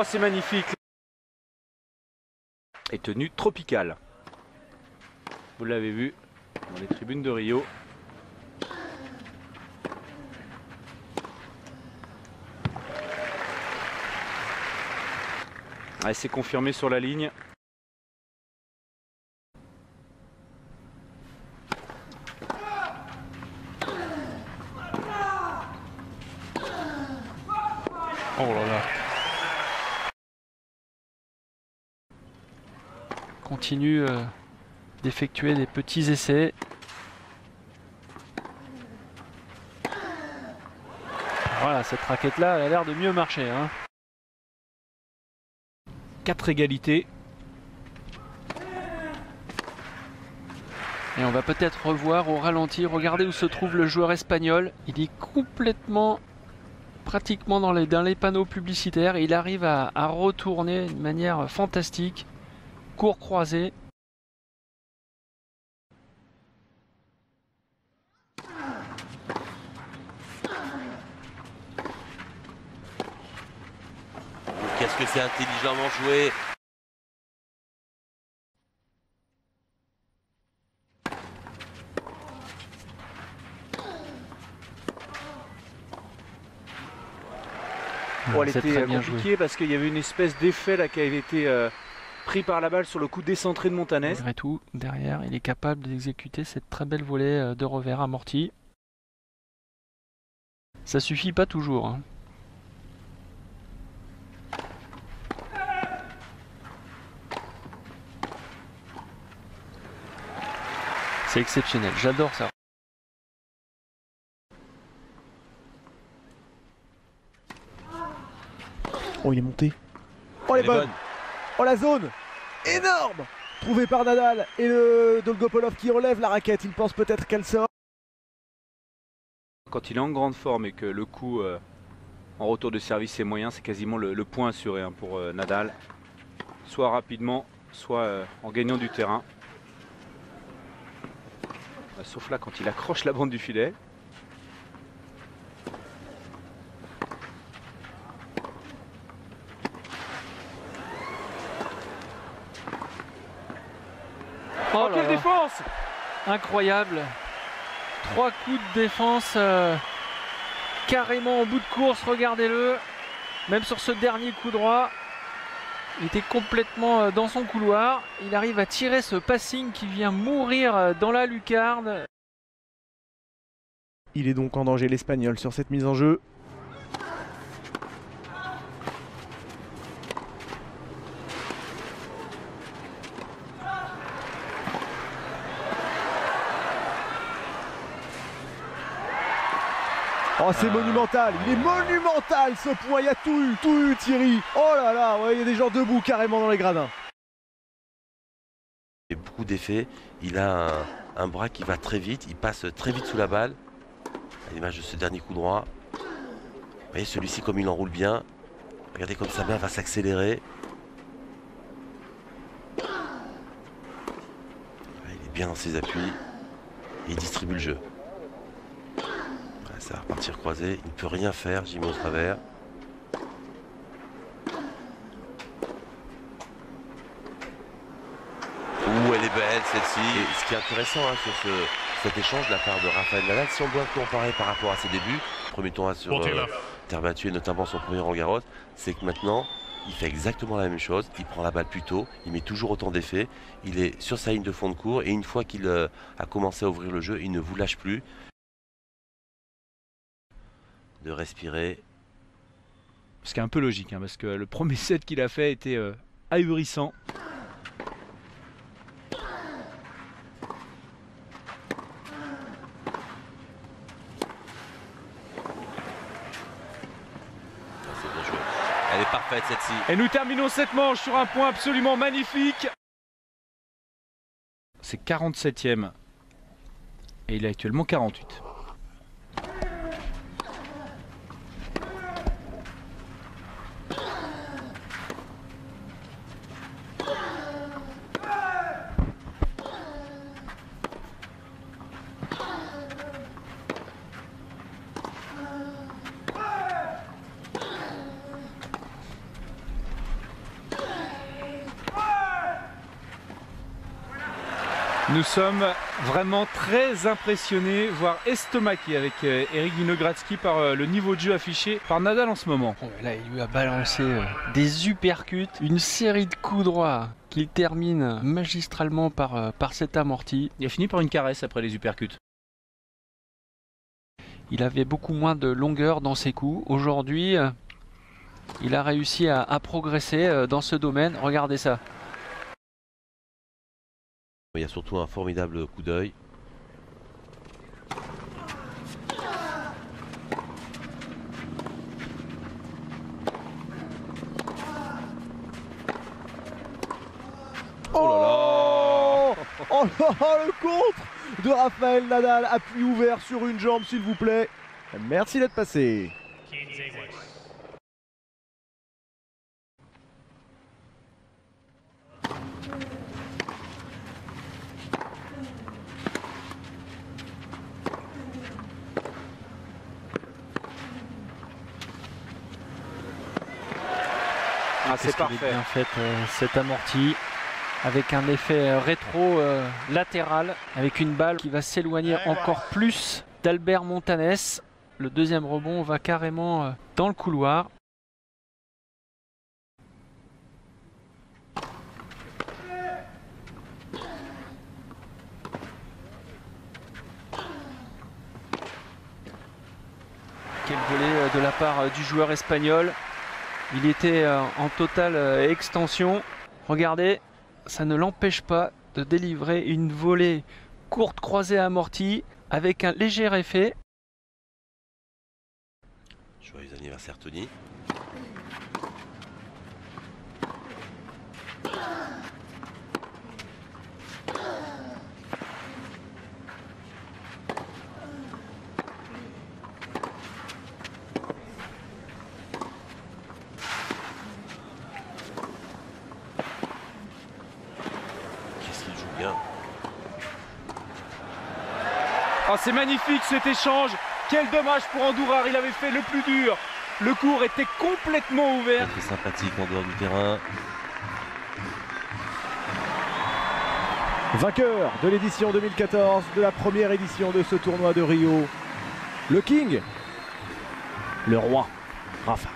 Oh, c'est magnifique. Et tenue tropicale. Vous l'avez vu dans les tribunes de Rio. Ouais, c'est confirmé sur la ligne. Oh là là. Continue d'effectuer des petits essais. Voilà, cette raquette-là, elle a l'air de mieux marcher, hein. 4 égalités. Et on va peut-être revoir au ralenti. Regardez où se trouve le joueur espagnol. Il est complètement, pratiquement dans les panneaux publicitaires. Il arrive à retourner de manière fantastique. Court croisé. Qu'est-ce que c'est intelligemment joué. Oh, elle C'est était très bien compliquée joué. parce qu'il y avait une espèce d'effet là qui avait été pris par la balle sur le coup décentré de Montaner. Malgré tout, derrière, il est capable d'exécuter cette très belle volée de revers amorti. Ça suffit pas toujours, hein. C'est exceptionnel, j'adore ça. Oh, il est monté. Oh, elle est bonne. Oh, la zone énorme trouvée par Nadal. Et le Dolgopolov qui relève la raquette. Il pense peut-être qu'elle sort. Quand il est en grande forme et que le coup en retour de service est moyen, c'est quasiment le point assuré hein, pour Nadal. Soit rapidement, soit en gagnant du terrain. Sauf là quand il accroche la bande du filet. Oh quelle défense! Incroyable. 3 coups de défense carrément en bout de course, regardez-le. Même sur ce dernier coup droit, il était complètement dans son couloir. Il arrive à tirer ce passing qui vient mourir dans la lucarne. Il est donc en danger l'Espagnol sur cette mise en jeu. Oh, c'est monumental, il est monumental ce point, il y a tout eu Thierry. Oh là là, ouais, il y a des gens debout carrément dans les gradins. Il y a beaucoup d'effets, il a un bras qui va très vite, il passe très vite sous la balle. À l'image de ce dernier coup droit. Vous voyez celui-ci comme il enroule bien. Regardez comme sa main va s'accélérer. Il est bien dans ses appuis. Et il distribue le jeu. Ça va repartir croisé, il ne peut rien faire, j'y mets au travers. Ouh, elle est belle celle-ci. Et ce qui est intéressant hein, sur cet échange de la part de Rafael Nadal, si on doit comparer par rapport à ses débuts, premier tournoi sur terre battue et notamment son premier Roland-Garros, c'est que maintenant il fait exactement la même chose, il prend la balle plus tôt, il met toujours autant d'effets, il est sur sa ligne de fond de cours et une fois qu'il a commencé à ouvrir le jeu, il ne vous lâche plus. De respirer. Ce qui est un peu logique, hein, parce que le premier set qu'il a fait était ahurissant. C'est bien joué. Elle est parfaite celle-ci. Et nous terminons cette manche sur un point absolument magnifique. C'est 47e. Et il est actuellement 48. Nous sommes vraiment très impressionnés, voire estomaqués avec Eric Winogradsky par le niveau de jeu affiché par Nadal en ce moment. Là, il lui a balancé des uppercuts, une série de coups droits qu'il termine magistralement par cet amorti. Il a fini par une caresse après les uppercuts. Il avait beaucoup moins de longueur dans ses coups. Aujourd'hui, il a réussi à progresser dans ce domaine. Regardez ça. Il y a surtout un formidable coup d'œil. Oh là là! Oh là, le contre de Rafael Nadal, appui ouvert sur une jambe s'il vous plaît. Merci d'être passé. Ah, c'est parfait. Bien fait cet amorti avec un effet rétro latéral avec une balle qui va s'éloigner encore plus d'Albert Montanes. Le deuxième rebond va carrément dans le couloir. Quel volet de la part du joueur espagnol. Il était en totale extension. Regardez, ça ne l'empêche pas de délivrer une volée courte croisée amortie avec un léger effet. Joyeux anniversaire Tony. Oh, c'est magnifique cet échange. Quel dommage pour Andújar, il avait fait le plus dur. Le court était complètement ouvert. C'est sympathique en dehors du terrain. Vainqueur de l'édition 2014 de la première édition de ce tournoi de Rio, le King, le roi, Rafa.